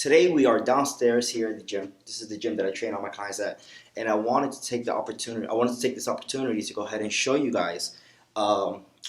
Today we are downstairs here at the gym. This is the gym that I train all my clients at, and I wanted to take this opportunity to go ahead and show you guys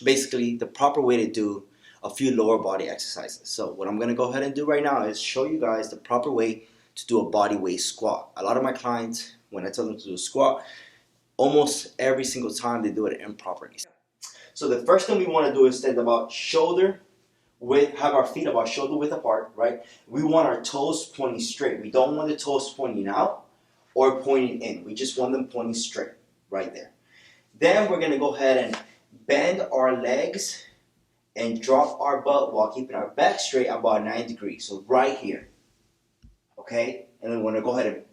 basically the proper way to do a few lower body exercises. So what I'm going to go ahead and do right now is show you guys the proper way to do a body weight squat. A lot of my clients, when I tell them to do a squat, almost every single time they do it improperly. So the first thing we want to do is stand about have our feet about shoulder width apart, right? We want our toes pointing straight. We don't want the toes pointing out or pointing in. We just want them pointing straight, right there. Then we're going to go ahead and bend our legs and drop our butt while keeping our back straight about 90 degrees. So right here, okay? And then we're going to go ahead and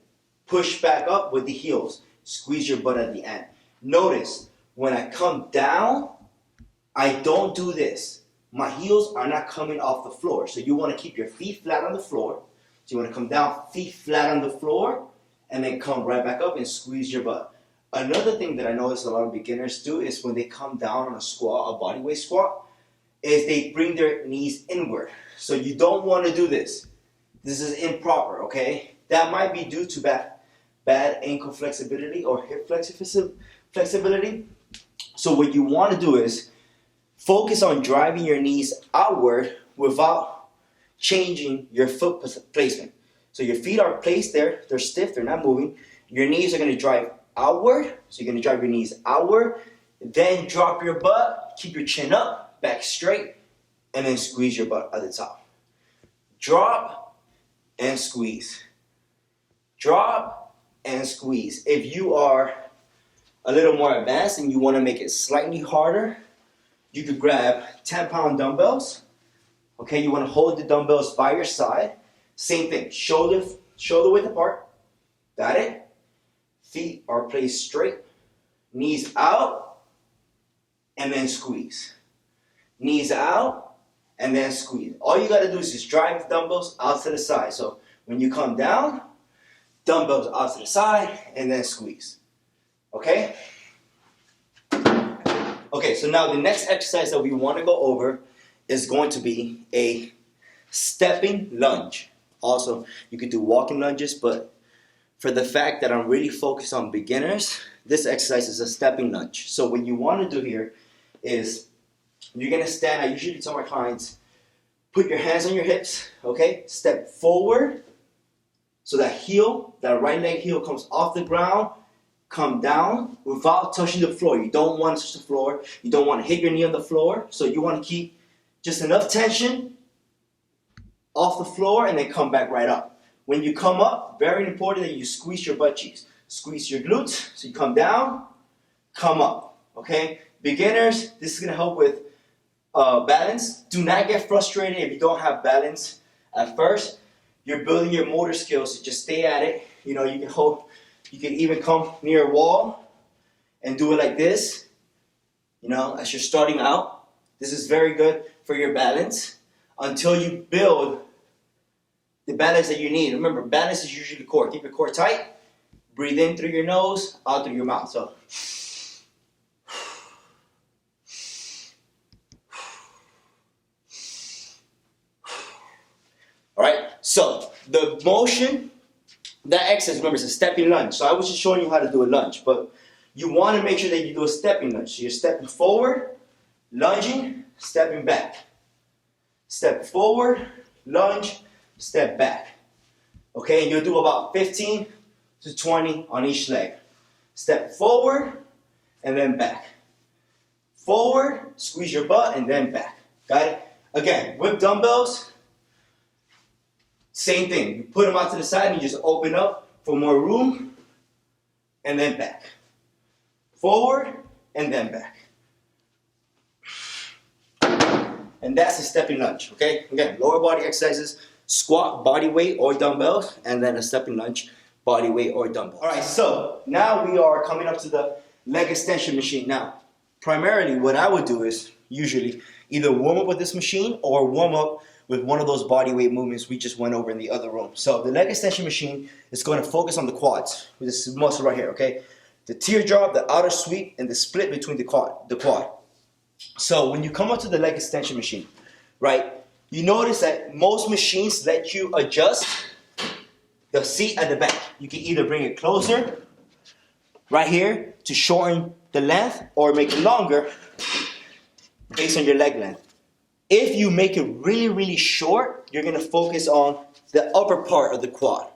push back up with the heels. Squeeze your butt at the end. Notice, when I come down, I don't do this. My heels are not coming off the floor. So you want to keep your feet flat on the floor. So you want to come down, feet flat on the floor, and then come right back up and squeeze your butt. Another thing that I notice a lot of beginners do is when they come down on a squat, a body weight squat, is they bring their knees inward. So you don't want to do this. This is improper, okay? That might be due to bad ankle flexibility or hip flexibility. So what you want to do is focus on driving your knees outward without changing your foot placement. So your feet are placed there, they're stiff, they're not moving. Your knees are going to drive outward, so you're going to drive your knees outward, then drop your butt, keep your chin up, back straight, and then squeeze your butt at the top. Drop and squeeze. Drop and squeeze. If you are a little more advanced and you want to make it slightly harder, you could grab 10-pound dumbbells. Okay, you want to hold the dumbbells by your side. Same thing, shoulder width apart. Got it? Feet are placed straight. Knees out, and then squeeze. Knees out, and then squeeze. All you got to do is just drive the dumbbells out to the side. So when you come down, dumbbells out to the side, and then squeeze. Okay? Okay, so now the next exercise that we want to go over is going to be a stepping lunge. Also, you could do walking lunges, but for the fact that I'm really focused on beginners, this exercise is a stepping lunge. So what you want to do here is you're going to stand. I usually tell my clients, put your hands on your hips, okay? Step forward so that right leg heel comes off the ground. Come down without touching the floor. You don't want to touch the floor. You don't want to hit your knee on the floor. So you want to keep just enough tension off the floor and then come back right up. When you come up, very important that you squeeze your butt cheeks. Squeeze your glutes. So you come down, come up. Okay? Beginners, this is going to help with balance. Do not get frustrated if you don't have balance at first. You're building your motor skills, so just stay at it. You know, you can even come near a wall and do it like this, you know, as you're starting out. This is very good for your balance until you build the balance that you need. Remember, balance is usually the core. Keep your core tight. Breathe in through your nose, out through your mouth. So, all right, so the motion, that exercise, remember, is a stepping lunge. So I was just showing you how to do a lunge, but you want to make sure that you do a stepping lunge. So you're stepping forward, lunging, stepping back. Step forward, lunge, step back. Okay, and you'll do about 15 to 20 on each leg. Step forward, and then back. Forward, squeeze your butt, and then back. Got it? Again, with dumbbells, same thing. You put them out to the side and you just open up for more room, and then back. Forward, and then back. And that's a stepping lunge, okay? Again, lower body exercises, squat, body weight, or dumbbells, and then a stepping lunge, body weight, or dumbbell. All right, so now we are coming up to the leg extension machine. Now, primarily what I would do is usually either warm up with this machine or warm up with one of those body weight movements we just went over in the other room. So the leg extension machine is going to focus on the quads, with this muscle right here, okay? The teardrop, the outer sweep, and the split between the quad. So when you come up to the leg extension machine, right, you notice that most machines let you adjust the seat at the back. You can either bring it closer, right here, to shorten the length, or make it longer based on your leg length. If you make it really, really short, you're gonna focus on the upper part of the quad.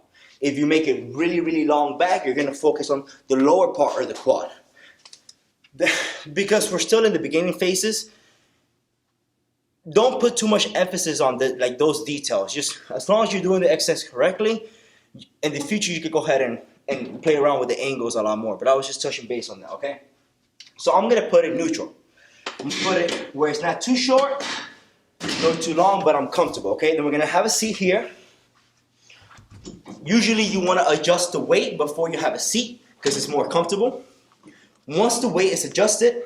If you make it really, really long back, you're gonna focus on the lower part of the quad. Because we're still in the beginning phases, don't put too much emphasis on those details. Just as long as you're doing the exercise correctly, in the future you could go ahead and play around with the angles a lot more. But I was just touching base on that, okay? So I'm gonna put it neutral. I'm gonna put it where it's not too short, nor too long, but I'm comfortable, okay? Then we're gonna have a seat here. Usually you wanna adjust the weight before you have a seat because it's more comfortable. Once the weight is adjusted,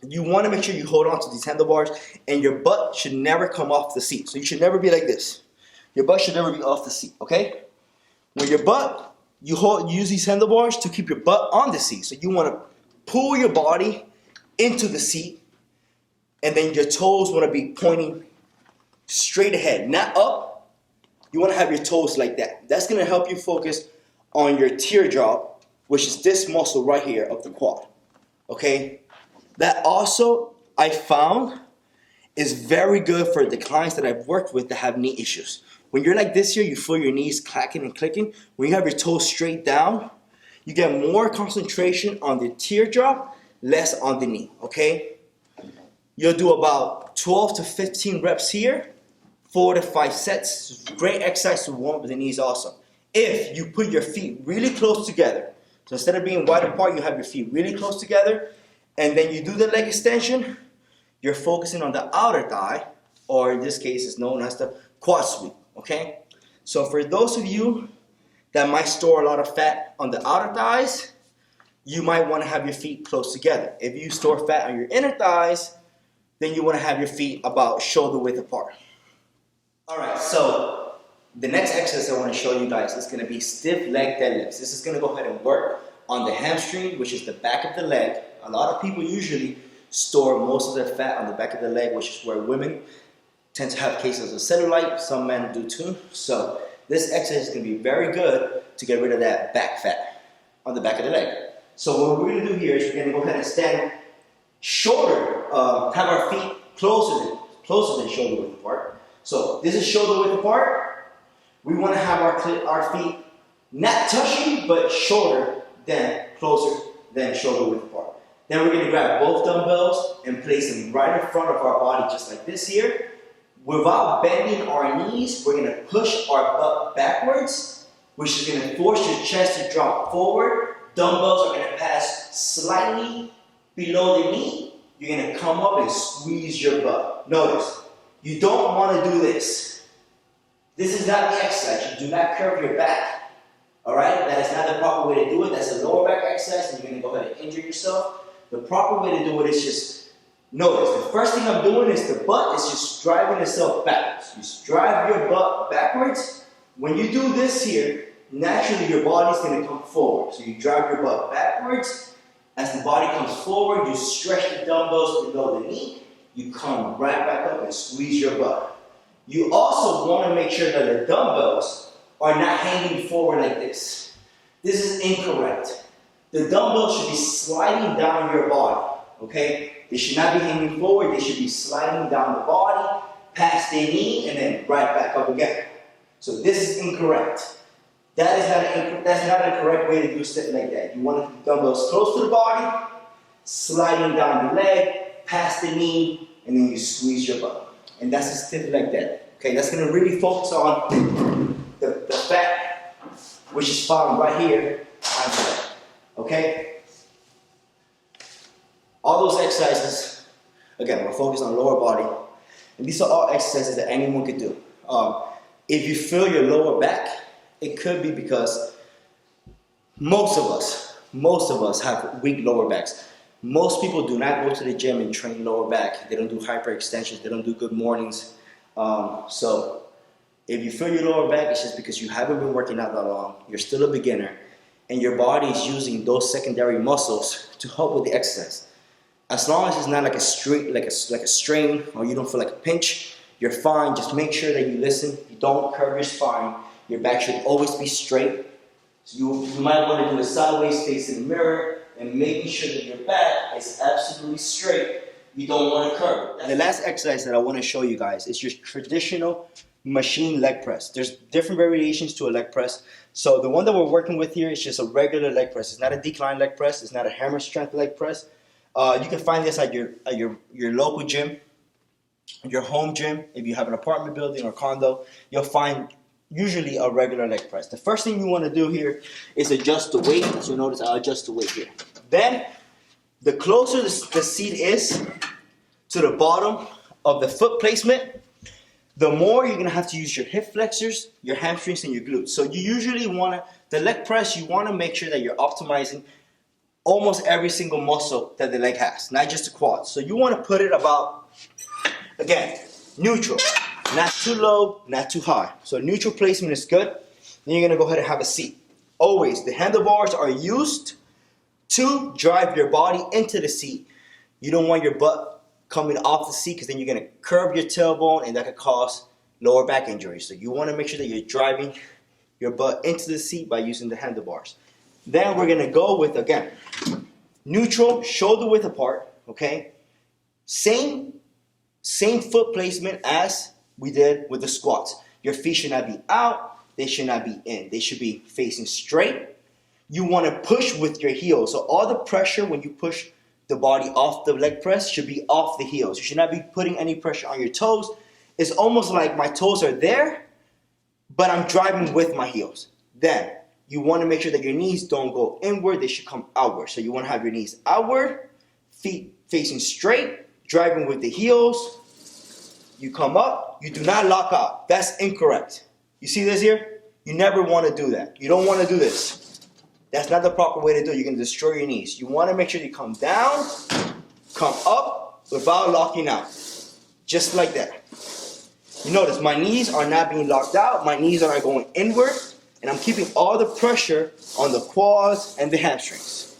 you wanna make sure you hold on to these handlebars and your butt should never come off the seat. So you should never be like this. Your butt should never be off the seat, okay? When your butt, you use these handlebars to keep your butt on the seat. So you wanna pull your body into the seat, and then your toes wanna be pointing straight ahead, not up. You wanna have your toes like that. That's gonna help you focus on your teardrop, which is this muscle right here of the quad, okay? That also, I found, is very good for the clients that I've worked with that have knee issues. When you're like this here, you feel your knees clacking and clicking. When you have your toes straight down, you get more concentration on the teardrop, less on the knee, okay? You'll do about 12 to 15 reps here, 4 to 5 sets. Great exercise to warm up the knees also. If you put your feet really close together, so instead of being wide apart, you have your feet really close together, and then you do the leg extension, you're focusing on the outer thigh, or in this case, it's known as the quad sweep, okay? So for those of you that might store a lot of fat on the outer thighs, you might want to have your feet close together. If you store fat on your inner thighs, then you want to have your feet about shoulder width apart. All right, so the next exercise I want to show you guys is going to be stiff leg deadlifts. This is going to go ahead and work on the hamstring, which is the back of the leg. A lot of people usually store most of their fat on the back of the leg, which is where women tend to have cases of cellulite. Some men do too. So this exercise is going to be very good to get rid of that back fat on the back of the leg. So what we're going to do here is we're going to go ahead and stand shorter, have our feet closer than shoulder width apart. So this is shoulder width apart. We want to have our feet not touching, but shorter than, closer than shoulder width apart. Then we're going to grab both dumbbells and place them right in front of our body, just like this here. Without bending our knees, we're going to push our butt backwards, which is going to force your chest to drop forward. Dumbbells are going to pass slightly below the knee. You're going to come up and squeeze your butt. Notice, you don't want to do this. This is not the exercise. You do not curve your back. All right? That is not the proper way to do it. That's a lower back exercise, and you're going to go ahead and injure yourself. The proper way to do it is just, notice, the first thing I'm doing is the butt is just driving itself backwards. You drive your butt backwards. When you do this here, naturally your body's going to come forward. So you drive your butt backwards. As the body comes forward, you stretch the dumbbells below the knee. You come right back up and squeeze your butt. You also want to make sure that the dumbbells are not hanging forward like this. This is incorrect. The dumbbells should be sliding down your body, okay? They should not be hanging forward. They should be sliding down the body, past the knee, and then right back up again. So this is incorrect. That's not a correct way to do stiff leg dead. You want the dumbbells close to the body, sliding down the leg, past the knee, and then you squeeze your butt. And that's a stiff leg dead. Okay, that's going to really focus on the fat, which is found right here on the leg. Okay? All those exercises, again, we're focused on lower body. And these are all exercises that anyone could do. If you feel your lower back, it could be because most of us have weak lower backs. Most people do not go to the gym and train lower back. They don't do hyperextensions. They don't do good mornings. So if you feel your lower back, it's just because you haven't been working out that long. You're still a beginner. And your body is using those secondary muscles to help with the exercise. As long as it's not like a straight, like a strain, or you don't feel like a pinch, you're fine. Just make sure that you listen. You don't curve your spine. Your back should always be straight. So you might want to do a sideways face in the mirror and making sure that your back is absolutely straight. You don't want to curve. And the last exercise that I want to show you guys is your traditional machine leg press. There's different variations to a leg press. So the one that we're working with here is just a regular leg press. It's not a decline leg press. It's not a hammer strength leg press. You can find this at your local gym, your home gym. If you have an apartment building or condo, you'll find usually a regular leg press. The first thing you want to do here is adjust the weight. So you notice I'll adjust the weight here. Then, the closer the seat is to the bottom of the foot placement, the more you're going to have to use your hip flexors, your hamstrings, and your glutes. So you usually want to, the leg press, you want to make sure that you're optimizing almost every single muscle that the leg has, not just the quads. So you want to put it about, again, neutral. Not too low, not too high. So neutral placement is good. Then you're going to go ahead and have a seat. Always, the handlebars are used to drive your body into the seat. You don't want your butt coming off the seat because then you're going to curve your tailbone and that could cause lower back injury. So you want to make sure that you're driving your butt into the seat by using the handlebars. Then we're going to go with, again, neutral, shoulder width apart, okay? Same foot placement as we did with the squats. Your feet should not be out. They should not be in. They should be facing straight. You want to push with your heels. So all the pressure when you push the body off the leg press should be off the heels. You should not be putting any pressure on your toes. It's almost like my toes are there, but I'm driving with my heels. Then you want to make sure that your knees don't go inward. They should come outward. So you want to have your knees outward, feet facing straight, driving with the heels. You come up. You do not lock out. That's incorrect. You see this here? You never want to do that. You don't want to do this. That's not the proper way to do it. You're going to destroy your knees. You want to make sure you come down, come up without locking out. Just like that. You notice my knees are not being locked out. My knees are not going inward. And I'm keeping all the pressure on the quads and the hamstrings.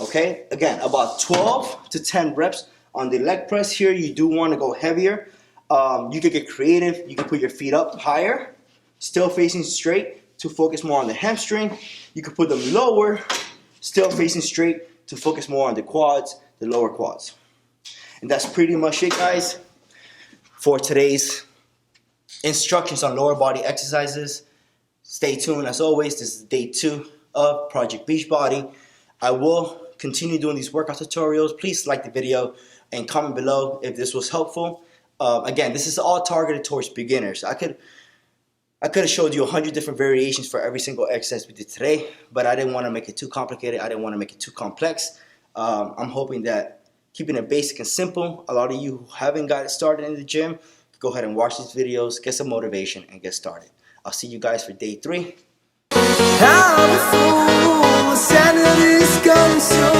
Okay? Again, about 12 to 10 reps on the leg press here. You do want to go heavier. You could get creative. You can put your feet up higher. Still facing straight to focus more on the hamstring. You can put them lower, still facing straight to focus more on the quads, the lower quads. And that's pretty much it, guys, for today's instructions on lower body exercises. Stay tuned. As always, this is day 2 of Project Beachbody. I will continue doing these workout tutorials. Please like the video and comment below if this was helpful. Again, this is all targeted towards beginners. I could have showed you 100 different variations for every single exercise we did today, but I didn't want to make it too complicated. I didn't want to make it too complex. I'm hoping that keeping it basic and simple, a lot of you who haven't got started in the gym, go ahead and watch these videos, get some motivation, and get started. I'll see you guys for day 3. How the fool, sanity's gone so